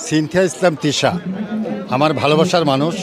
Cynthia ইসলাম তিশা আমার ভালোবাসার মানুষ।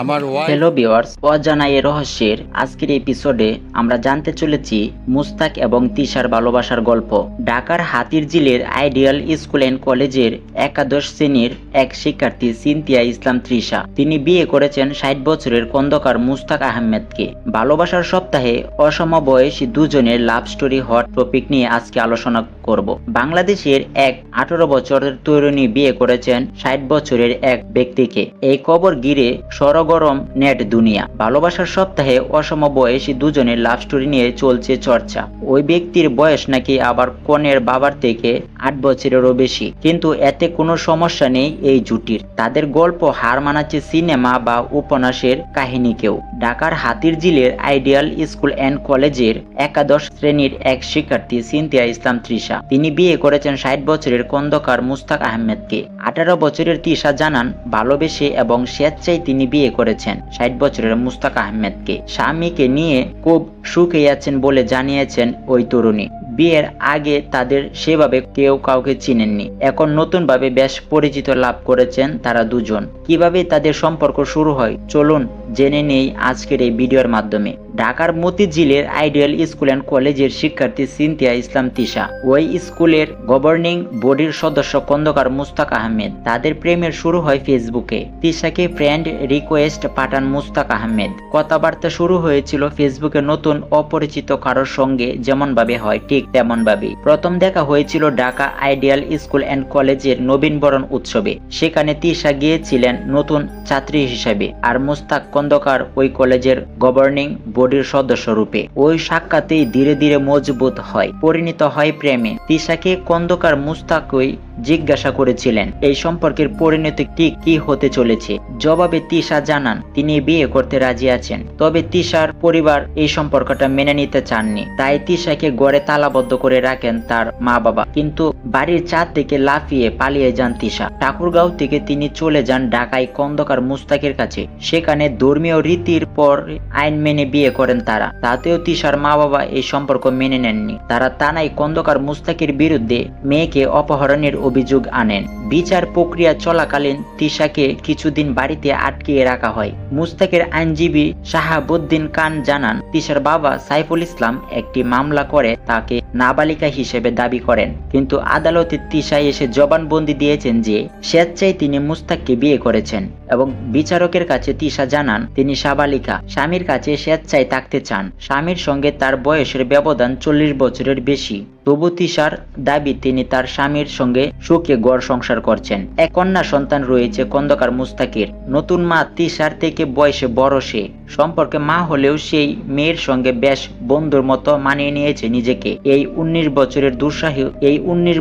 আমার হ্যালো ভিউয়ার্স, অজানা এই রহস্যের আজকের এপিসোডে আমরা জানতে চলেছি মুস্তাক এবং তিশার ভালোবাসার গল্প। ঢাকার হাতিরঝিলের আইডিয়াল স্কুল অ্যান্ড কলেজের একাদশ শ্রেণীর এক শিক্ষার্থী সিনথিয়া ইসলাম তৃষা। তিনি বিয়ে করেছেন ৬০ বছরের খন্দকার মুস্তাক আহমেদকে। ভালোবাসার সপ্তাহে অসমবয়সী দুজনের লাভ স্টোরি হট টপিক নিয়ে আজকে আলোচনা করব। বাংলাদেশের এক ১৮ বছরের তরুণী বিয়ে করেছেন ৬০ বছরের এক ব্যক্তিকে। এই খবর ঘিরে সরগরম নেট দুনিয়া। ভালোবাসার সপ্তাহে অসমবয়সী দুজনের লাভ স্টোরি নিয়ে চলছে চর্চা। ওই ব্যক্তির বয়স নাকি আবার কনের বাবার থেকে ৮ বছরেরও বেশি, কিন্তু এতে কোনো সমস্যা নেই এই জুটির। তাদের গল্প হার মানাচ্ছে সিনেমা বা উপন্যাসের কাহিনীকেও। ঢাকার হাতিরঝিলের আইডিয়াল স্কুল অ্যান্ড কলেজের একাদশ শ্রেণীর এক শিক্ষার্থী সিনথিয়া ইসলাম তৃষা। তিনি বিয়ে করেছেন ৬০ বছরের খন্দকার মুস্তাক আহমেদকে। ১৮ বছরের তৃষা জানান, ভালোবেসে এবং স্বেচ্ছায় তিনি বিয়ে করেছেন ৬০ বছরের মুস্তাক আহমেদকে। স্বামীকে নিয়ে খুব সুখে আছেন বলে জানিয়েছেন ওই তরুণী। বিয়ের আগে তাদের সেভাবে কেউ কাউকে চিনেননি। এখন নতুনভাবে বেশ পরিচিত লাভ করেছেন তারা দুজন। কিভাবে তাদের সম্পর্ক শুরু হয় চলুন জেনে নেই আজকের এই ভিডিওর মাধ্যমে। ঢাকার মতিঝিলের আইডিয়াল স্কুল অ্যান্ড কলেজের শিক্ষার্থী সিনথিয়া ইসলাম তৃষা। ওই স্কুলের গভর্নিং বডির সদস্য খন্দকার মুস্তাক আহমেদ। তাদের প্রেমের শুরু হয় ফেসবুকে। তৃষাকে ফ্রেন্ড রিকোয়েস্ট পাঠান মুস্তাক আহমেদ। কথাবার্তা শুরু হয়েছিল ফেসবুকে নতুন অপরিচিত কারোর সঙ্গে যেমন ভাবে হয় ঠিক তেমন ভাবে। প্রথম দেখা হয়েছিল ঢাকা আইডিয়াল স্কুল অ্যান্ড কলেজের নবীনবরণ উৎসবে। সেখানে তৃষা গিয়েছিলেন নতুন ছাত্রী হিসাবে, আর মুস্তাক খন্দকার ওই কলেজের গভর্নিং বডির সদস্য রূপে। ওই সাক্ষাতেই ধীরে ধীরে মজবুত হয়, পরিণত হয় প্রেমে। তৃষাকে খন্দকার মুস্তাকই জিজ্ঞাসা করেছিলেন এই সম্পর্কের পরিণতি ঠিক কি হতে চলেছে। জবাবে তৃষা জানান তিনি বিয়ে করতে রাজি আছেন, তবে তৃষার পরিবার এই সম্পর্কটা মেনে নিতে চাননি। তাই তৃষাকে গড়ে তালাবদ্ধ করে রাখেন তার মা বাবা। কিন্তু বাড়ির ছাদ থেকে লাফিয়ে পালিয়ে যান তৃষা। ঠাকুরগাঁও থেকে তিনি চলে যান ঢাকায় খন্দকার মুস্তাকের কাছে। সেখানে ধর্মীয় রীতির পর আইন মেনে বিয়ে করেন তারা। তাতেও তৃষার মা বাবা এই সম্পর্ক মেনে নেননি। তারা থানায় খন্দকার মুস্তাকের বিরুদ্ধে মেয়েকে অপহরণের অভিযোগ আনেন। বিচার প্রক্রিয়া চলাকালীন তৃষাকে কিছুদিন বাড়িতে আটকিয়ে রাখা হয়। মুস্তাকের আইনজীবী শাহাবুদ্দিন খান জানান, তৃষার বাবা সাইফুল ইসলাম একটি মামলা করে তাকে নাবালিকা হিসেবে দাবি করেন, কিন্তু আদালতে তৃষা এসে জবানবন্দি দিয়েছেন যে স্বেচ্ছায় তিনি মুস্তাককে বিয়ে করেছেন এবং বিচারকের কাছে তৃষা জানান তিনি সাবালিকা, স্বামীর কাছে স্বেচ্ছায় থাকতে চান। স্বামীর সঙ্গে তার বয়সের ব্যবধান ৪০ বছরের বেশি। তবু তৃষার দাবি তিনি তার স্বামীর সঙ্গে সুখে গড় সংসার করছেন। এক কন্যা সন্তান রয়েছে খন্দকার মুস্তাকের। নতুন মা তৃষার থেকে বয়সে বড় সে। সম্পর্কে মা হলেও সেই মেয়ের সঙ্গে বেশ বন্ধুর মতো মানিয়ে নিয়েছে নিজেকে এই ১৯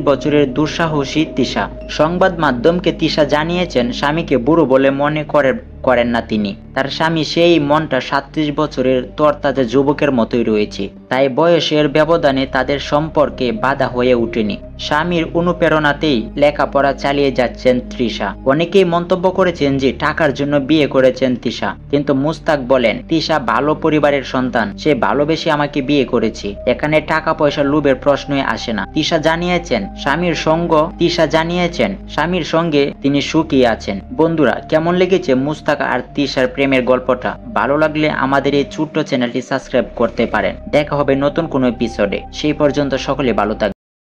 বছরের দুঃসাহসী তৃষা। সংবাদ মাধ্যমকে তৃষা জানিয়েছেন স্বামীকে বুড়ো বলে মনে করেন না তিনি। তার স্বামী সেই মনটা ৩৭ বছরের তরতাজা যুবকের মতোই রয়েছে। তাই বয়সের ব্যবধানে তাদের সম্পর্কে বাধা হয়ে ওঠেনি। স্বামীর অনুপ্রেরণাতেই লেখাপড়া চালিয়ে যাচ্ছেন তৃষা। অনেকেই মন্তব্য করেছেন যে টাকার জন্য বিয়ে করেছেন তৃষা, কিন্তু মুস্তাক বলেন তৃষা ভালো পরিবারের সন্তান, সে ভালোবেসে আমাকে বিয়ে করেছে। এখানে টাকা পয়সা লোভের প্রশ্নই আসে না। তৃষা জানিয়েছেন স্বামীর সঙ্গে তিনি সুখী আছেন। বন্ধুরা, কেমন লেগেছে মুস্তাক আর তৃষার প্রেমের গল্পটা? ভালো লাগলে আমাদের এই ছোট্ট চ্যানেলটি সাবস্ক্রাইব করতে পারেন। দেখা হবে নতুন কোনো এপিসোডে। সেই পর্যন্ত সকলে ভালো থাকবেন।